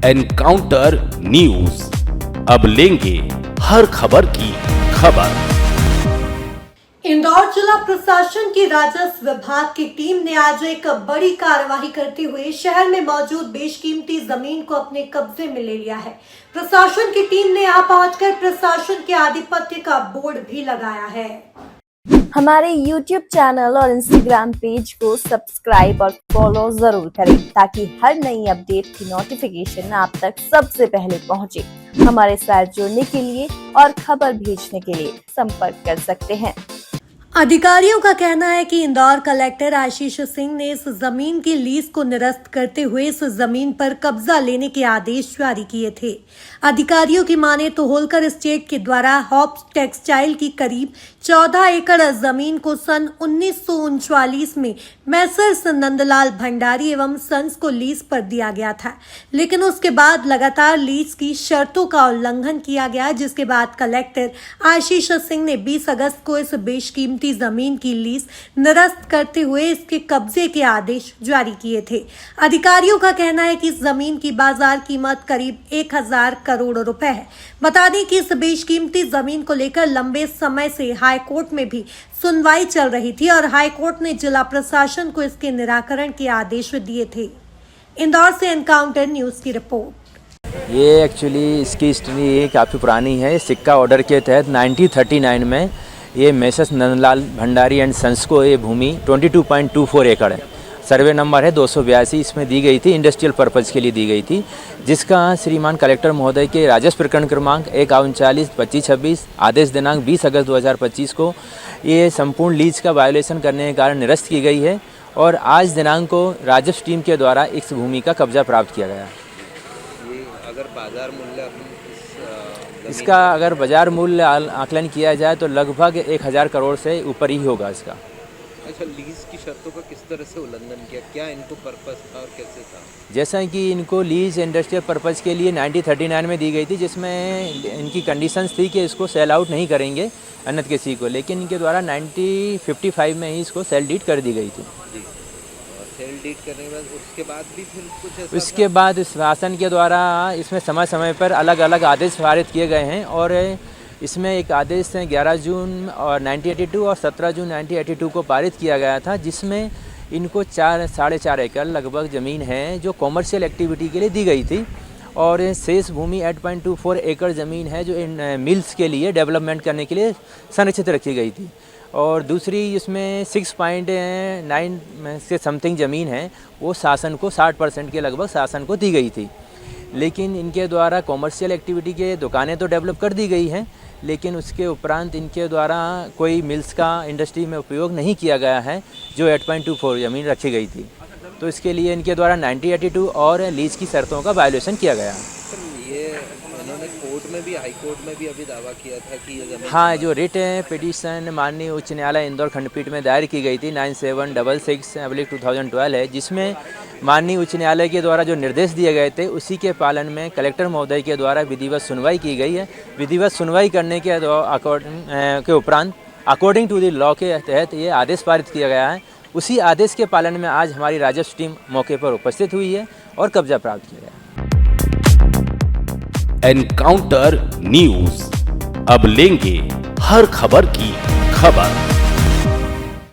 Encounter news, अब लेंगे हर खबर की खबर। इंदौर जिला प्रशासन की राजस्व विभाग की टीम ने आज एक बड़ी कार्रवाई करते हुए शहर में मौजूद बेशकीमती जमीन को अपने कब्जे में ले लिया है। प्रशासन की टीम ने यहां पहुंचकर प्रशासन के आधिपत्य का बोर्ड भी लगाया है। हमारे YouTube चैनल और Instagram पेज को सब्सक्राइब और फॉलो जरूर करें ताकि हर नई अपडेट की नोटिफिकेशन आप तक सबसे पहले पहुंचे। हमारे साथ जुड़ने के लिए और खबर भेजने के लिए संपर्क कर सकते हैं। अधिकारियों का कहना है कि इंदौर कलेक्टर आशीष सिंह ने इस जमीन की लीज को निरस्त करते हुए इस जमीन पर कब्जा लेने के आदेश जारी किए थे। अधिकारियों की माने तो होलकर एस्टेट के द्वारा हॉप्स टेक्सटाइल की करीब 14 एकड़ जमीन को सन 1939 में मैसर्स नंदलाल भंडारी एवं सन्स को लीज पर दिया गया था, लेकिन उसके बाद लगातार लीज की शर्तों का उल्लंघन किया गया, जिसके बाद कलेक्टर आशीष सिंह ने 20 अगस्त को इस बेशकीमती जमीन की लीज निरस्त करते हुए इसके कब्जे के आदेश जारी किए थे। अधिकारियों का कहना है कि इस जमीन की बाजार कीमत करीब 1000 करोड़ रुपए है। बता दें कि इस बेशकीमती जमीन को लेकर लंबे समय से हाई कोर्ट में भी सुनवाई चल रही थी और हाई कोर्ट ने जिला प्रशासन को इसके निराकरण के आदेश दिए थे। इंदौर से एनकाउंटर न्यूज की रिपोर्ट। ये एक्चुअली इसकी हिस्ट्री काफ़ी पुरानी है। सिक्का ऑर्डर के तहत 1939 में ये Messrs Nandlal Bhandari and sons को ये भूमि 22.24 एकड़ है, सर्वे नंबर है 282, इसमें दी गई थी, इंडस्ट्रियल पर्पज़ के लिए दी गई थी, जिसका श्रीमान कलेक्टर महोदय के राजस्व प्रकरण क्रमांक 139/2526 आदेश दिनांक 20 अगस्त 2025 को ये संपूर्ण लीज का वायोलेशन करने के कारण निरस्त की गई है और आज दिनांक को राजस्व टीम के द्वारा इस भूमि का कब्जा प्राप्त किया गया। ये अगर बाजार मूल्य इसका अगर बाजार मूल्य आकलन किया जाए तो लगभग 1000 करोड़ से ऊपर ही होगा इसका। अच्छा, लीज की शर्तों का किस तरह से उल्लंघन किया, क्या इनको पर्पस था और कैसे था? जैसा कि इनको लीज इंडस्ट्रियल पर्पज़ के लिए 1939 में दी गई थी, जिसमें इनकी कंडीशंस थी कि इसको सेल आउट नहीं करेंगे अन्यथा किसी को, लेकिन इनके द्वारा 1955 में ही इसको सेल डीड कर दी गई थी। जी, और सेल डीड करने के बाद उसके बाद भी फिर कुछ ऐसा उसके बाद शासन के द्वारा इसमें समय समय पर अलग अलग आदेश पारित किए गए हैं और इसमें एक आदेश 11 जून और 1982 और 17 जून 1982 को पारित किया गया था, जिसमें इनको 4.5 एकड़ लगभग ज़मीन है जो कॉमर्शियल एक्टिविटी के लिए दी गई थी और शेष भूमि 8.24 एकड़ ज़मीन है जो इन मिल्स के लिए डेवलपमेंट करने के लिए संरक्षित रखी गई थी और दूसरी इसमें 6.9 से समथिंग ज़मीन है वो शासन को 60% के लगभग शासन को दी गई थी। लेकिन इनके द्वारा कॉमर्शियल एक्टिविटी के दुकानें तो डेवलप कर दी गई हैं, लेकिन उसके उपरांत इनके द्वारा कोई मिल्स का इंडस्ट्री में उपयोग नहीं किया गया है जो 8.24 ज़मीन रखी गई थी, तो इसके लिए इनके द्वारा 1982 और लीज की शर्तों का वायोलेशन किया गया। ये उन्होंने कोर्ट में भी, हाई कोर्ट में भी अभी दावा किया था कि ये जमीन, हाँ, जो रिट पिटीशन माननीय उच्च न्यायालय इंदौर खंडपीठ में दायर की गई थी 9766/2012 है, जिसमें माननीय उच्च न्यायालय के द्वारा जो निर्देश दिए गए थे उसी के पालन में कलेक्टर महोदय के द्वारा विधिवत सुनवाई की गई है। विधिवत सुनवाई करने के उपरांत अकॉर्डिंग टू द लॉ के तहत ये आदेश पारित किया गया है। उसी आदेश के पालन में आज हमारी राजस्व टीम मौके पर उपस्थित हुई है और कब्जा प्राप्त किया गया। एनकाउंटर न्यूज, अब लेंगे हर खबर की खबर।